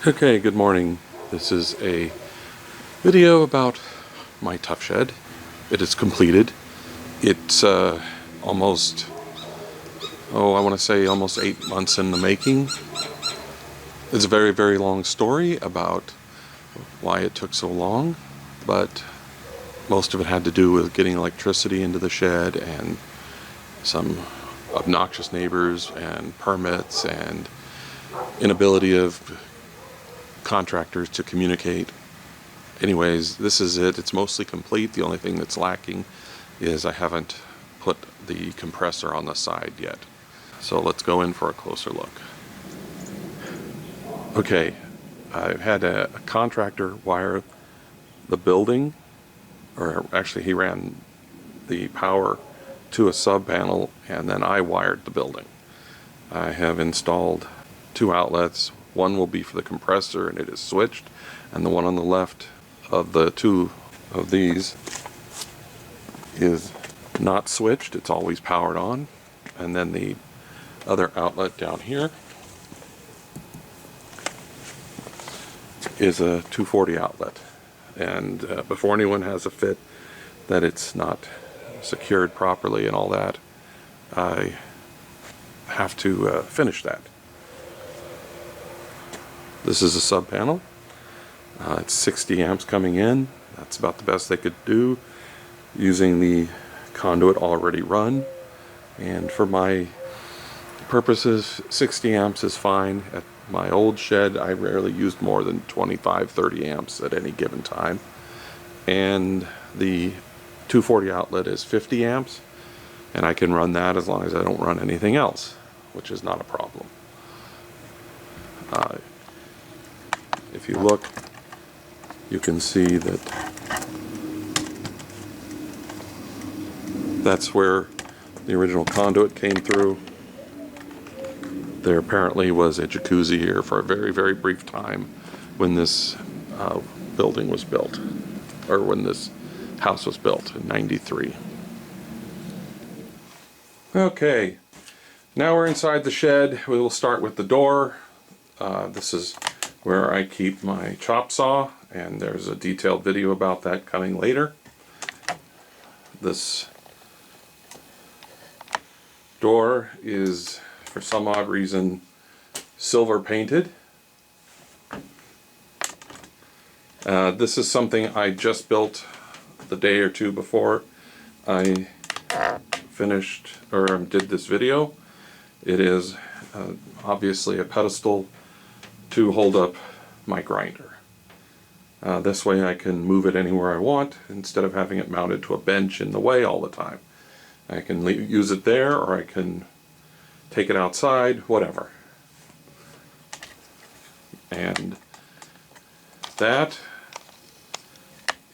Okay, good morning. This is a video about my tuff shed. It is completed. It's almost, I want to say almost 8 months in the making. It's a very, very long story about why it took so long, but most of it had to do with getting electricity into the shed and some obnoxious neighbors and permits and inability of contractors to communicate. Anyways, this is it. It's mostly complete. The only thing that's lacking is I haven't put the compressor on the side yet. So let's go in for a closer look. Okay, I've had a contractor wire the building, or actually he ran the power to a sub panel and then I wired the building. I have installed 2 outlets. One will be for the compressor and it is switched, and the one on the left of the 2 of these is not switched. It's always powered on. And then the other outlet down here is a 240 outlet, and before anyone has a fit that it's not secured properly and all that, I have to finish that. This is a sub panel. It's 60 amps coming in. That's about the best they could do using the conduit already run. And for my purposes, 60 amps is fine. At my old shed, I rarely used more than 25-30 amps at any given time. And the 240 outlet is 50 amps, and I can run that as long as I don't run anything else, which is not a problem. If you look, you can see that that's where the original conduit came through. There apparently was a jacuzzi here for a very, very brief time when this building was built, or when this house was built in '93. Okay, now we're inside the shed. We will start with the door. This is where I keep my chop saw, and there's a detailed video about that coming later. This door is, for some odd reason, silver painted. This is something I just built the day or 2 before I finished or did this video. It is obviously a pedestal to hold up my grinder. This way I can move it anywhere I want instead of having it mounted to a bench in the way all the time. I can use it there, or I can take it outside, whatever. And that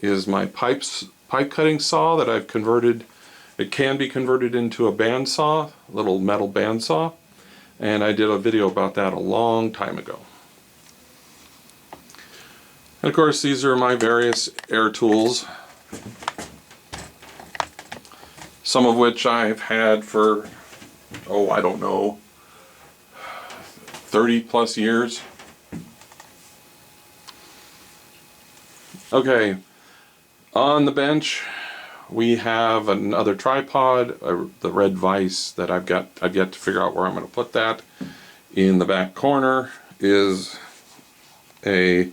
is my pipe cutting saw that I've converted. It can be converted into a bandsaw, a little metal bandsaw, and I did a video about that a long time ago. And of course, these are my various air tools, some of which I've had for, I don't know, 30 plus years. Okay, on the bench we have another tripod, the red vise that I've yet to figure out where I'm going to put that. In the back corner is a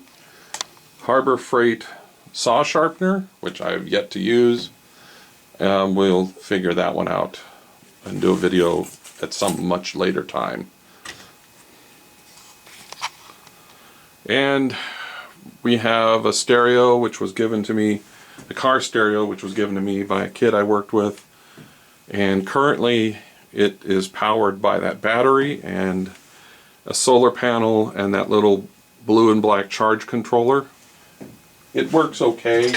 Harbor Freight saw sharpener, which I've yet to use. We'll figure that one out and do a video at some much later time. And we have a stereo which was given to me, a car stereo which was given to me by a kid I worked with, and currently it is powered by that battery and a solar panel and that little blue and black charge controller. It works okay,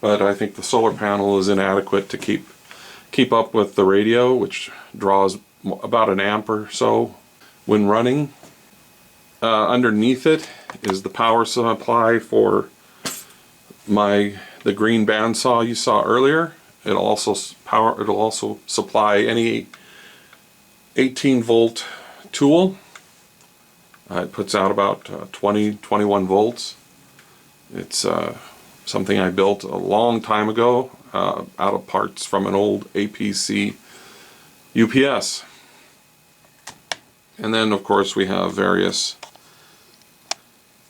but I think the solar panel is inadequate to keep up with the radio, which draws about an amp or so when running. Underneath it is the power supply for the green bandsaw you saw earlier. It'll also supply any 18-volt tool. It puts out about 21 volts. It's something I built a long time ago out of parts from an old APC UPS. And then of course we have various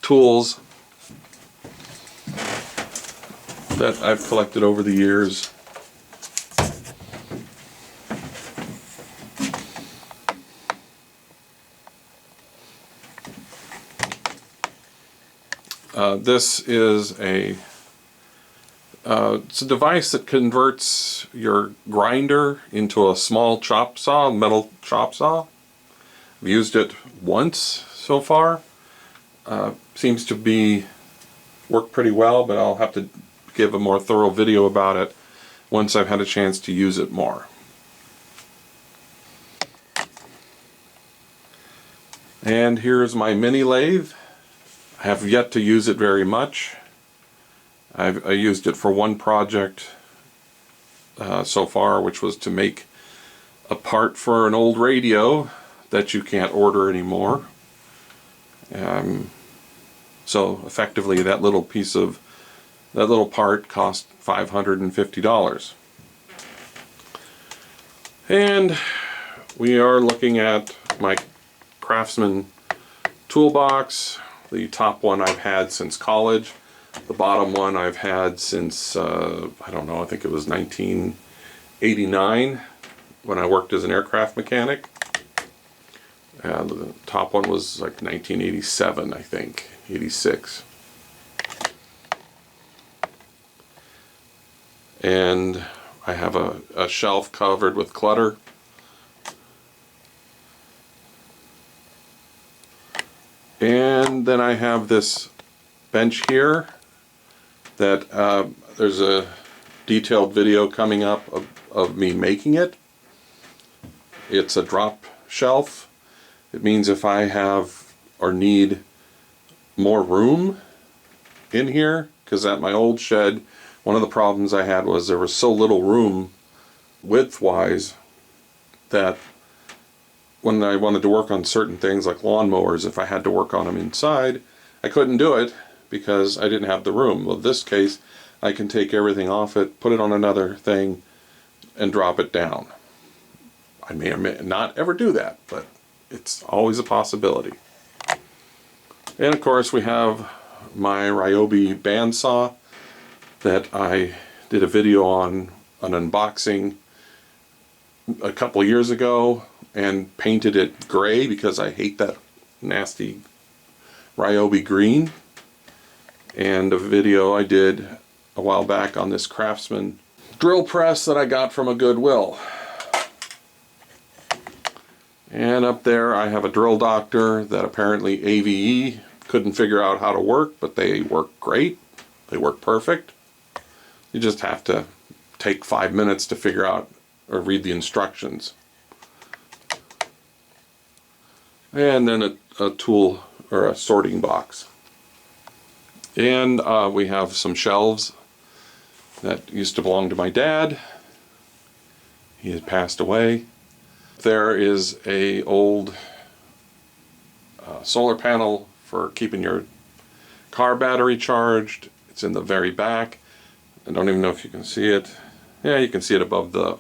tools that I've collected over the years. This is it's a device that converts your grinder into a small chop saw, metal chop saw. I've used it once so far. Seems to work pretty well, but I'll have to give a more thorough video about it once I've had a chance to use it more. And here's my mini lathe. I have yet to use it very much. I used it for one project so far, which was to make a part for an old radio that you can't order anymore. So effectively that little part cost $550. And we are looking at my Craftsman toolbox. The top one I've had since college. The bottom one I've had since, I don't know, I think it was 1989 when I worked as an aircraft mechanic. And the top one was like 1987, I think, 86. And I have a shelf covered with clutter. And then I have this bench here that there's a detailed video coming up of me making it. It's a drop shelf. It means if I have or need more room in here, because at my old shed, one of the problems I had was there was so little room width-wise that when I wanted to work on certain things like lawnmowers, if I had to work on them inside, I couldn't do it because I didn't have the room. Well, in this case, I can take everything off it, put it on another thing, and drop it down. I may or may not ever do that, but it's always a possibility. And of course we have my Ryobi bandsaw that I did a video on an unboxing a couple years ago and painted it gray because I hate that nasty Ryobi green. And a video I did a while back on this Craftsman drill press that I got from a Goodwill. And up there I have a drill doctor that apparently AVE couldn't figure out how to work, but they work great. They work perfect. You just have to take 5 minutes to figure out or read the instructions. And then a tool or a sorting box. And we have some shelves that used to belong to my dad. He had passed away. There is a old solar panel for keeping your car battery charged. It's in the very back. I don't even know if you can see it. Yeah, you can see it above the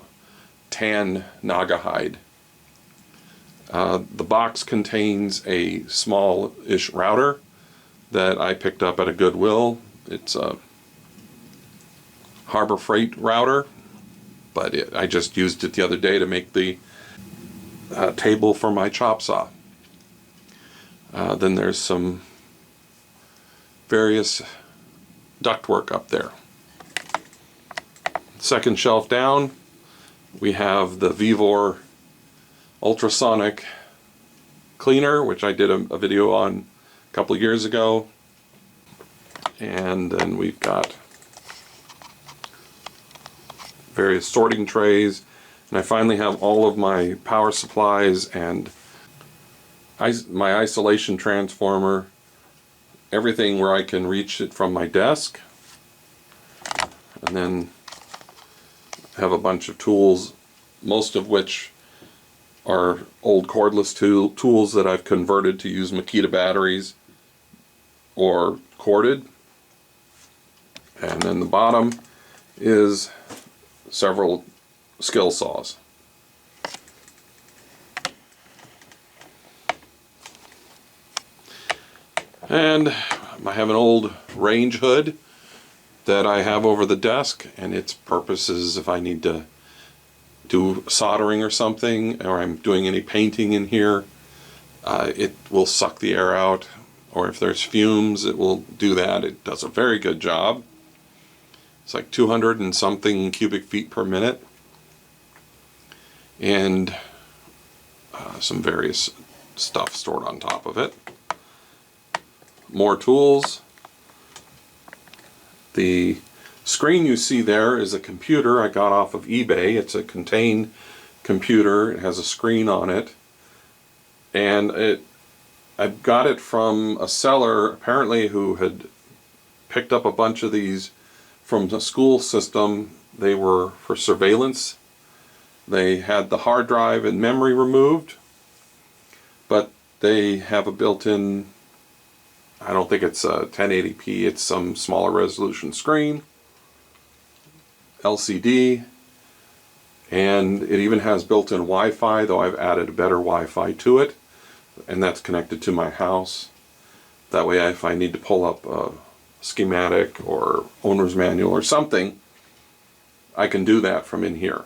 tan naga hide. The box contains a small-ish router that I picked up at a Goodwill. It's a Harbor Freight router, but I just used it the other day to make the table for my chop saw. Then there's some various ductwork up there. Second shelf down, we have the Vevor ultrasonic cleaner, which I did a video on a couple of years ago. And then we've got various sorting trays, and I finally have all of my power supplies and my isolation transformer, everything where I can reach it from my desk. And then have a bunch of tools, most of which are old cordless tools that I've converted to use Makita batteries or corded. And then the bottom is several skill saws. And I have an old range hood that I have over the desk, and its purpose is if I need to do soldering or something, or I'm doing any painting in here, it will suck the air out, or if there's fumes, it will do that. It does a very good job. It's like 200 and something cubic feet per minute, and some various stuff stored on top of it. More tools. The screen you see there is a computer I got off of eBay. It's a contained computer. It has a screen on it, and I got it from a seller apparently who had picked up a bunch of these from the school system. They were for surveillance. They had the hard drive and memory removed, but they have a built-in, I don't think it's a 1080p, it's some smaller resolution screen, LCD, and it even has built-in Wi-Fi, though I've added a better Wi-Fi to it, and that's connected to my house. That way if I need to pull up a schematic or owner's manual or something, I can do that from in here.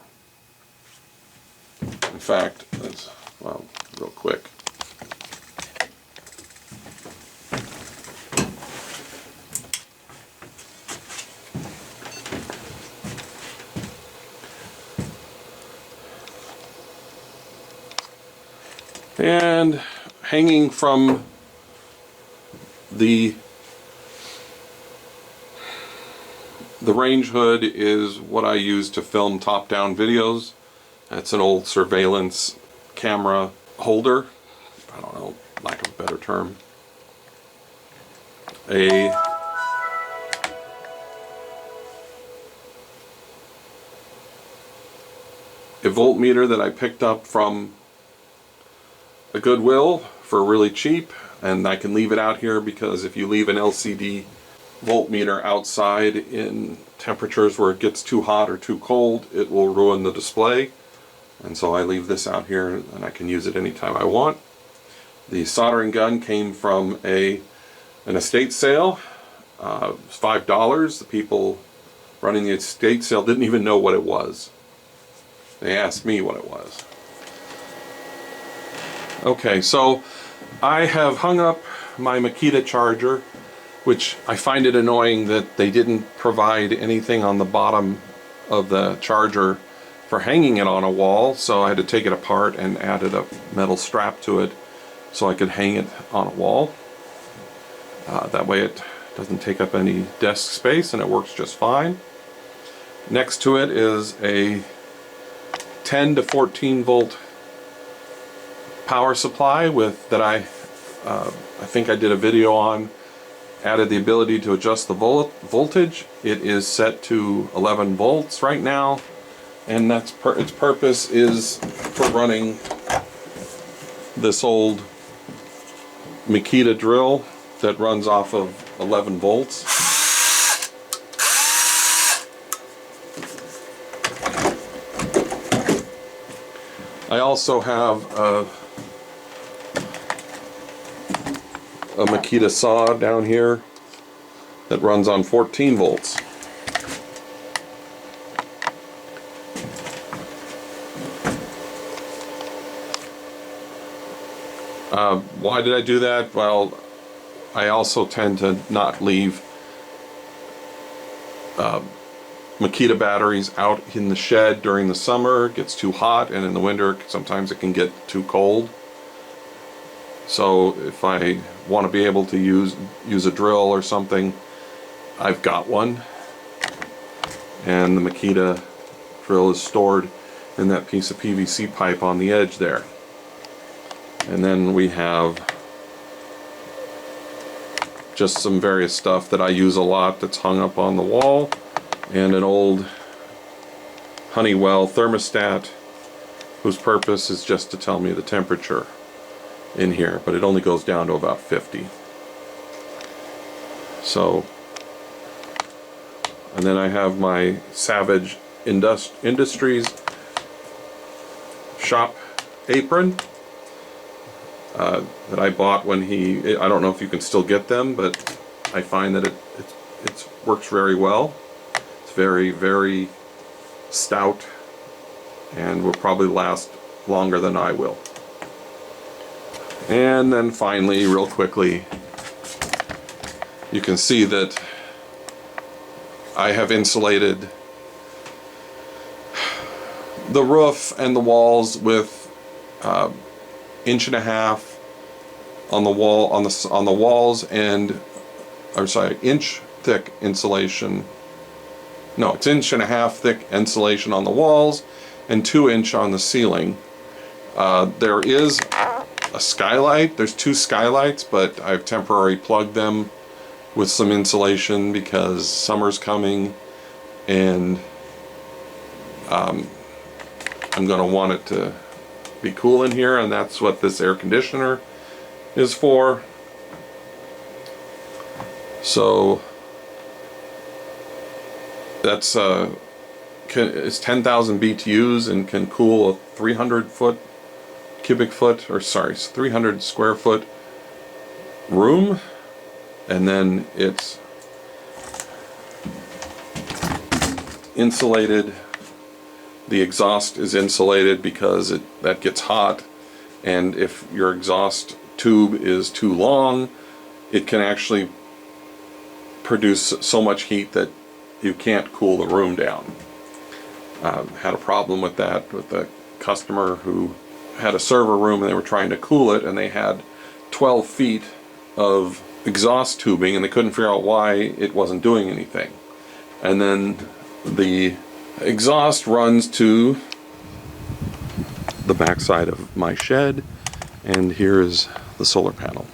In fact, let's, well, real quick. And hanging from the range hood is what I use to film top-down videos. That's an old surveillance camera holder. I don't know, lack of a better term. A voltmeter that I picked up from a Goodwill for really cheap, and I can leave it out here because if you leave an LCD voltmeter outside in temperatures where it gets too hot or too cold, it will ruin the display. And so I leave this out here and I can use it anytime I want. The soldering gun came from an estate sale. It was $5. The people running the estate sale didn't even know what it was. They asked me what it was. Okay, so I have hung up my Makita charger, which I find it annoying that they didn't provide anything on the bottom of the charger for hanging it on a wall, so I had to take it apart and added a metal strap to it so I could hang it on a wall. That way it doesn't take up any desk space and it works just fine. Next to it is a 10 to 14 volt power supply that I think I did a video on. Added the ability to adjust the voltage. It is set to 11 volts right now, and that's its purpose is for running this old Makita drill that runs off of 11 volts. I also have a Makita saw down here that runs on 14 volts. Why did I do that? Well, I also tend to not leave Makita batteries out in the shed during the summer. It gets too hot, and in the winter sometimes it can get too cold. So if I want to be able to use a drill or something, I've got one. And the Makita drill is stored in that piece of PVC pipe on the edge there. And then we have just some various stuff that I use a lot that's hung up on the wall, and an old Honeywell thermostat whose purpose is just to tell me the temperature in here, but it only goes down to about 50. So, and then I have my Savage Industries shop apron that I bought when I don't know if you can still get them, but I find that it works very well. It's very, very stout and will probably last longer than I will. And then finally, real quickly, you can see that I have insulated the roof and the walls with 1.5 inch on the wall on the walls, and inch thick insulation. No, it's 1.5 inch thick insulation on the walls and 2 inch on the ceiling. There is a skylight. There's 2 skylights, but I've temporarily plugged them with some insulation because summer's coming, and I'm going to want it to be cool in here, and that's what this air conditioner is for. So that's it's 10,000 BTUs and can cool a 300 square foot room, and then it's insulated. The exhaust is insulated because that gets hot, and if your exhaust tube is too long, it can actually produce so much heat that you can't cool the room down. Had a problem with that with a customer who had a server room and they were trying to cool it, and they had 12 feet of exhaust tubing and they couldn't figure out why it wasn't doing anything. And then the exhaust runs to the back side of my shed, and here is the solar panel.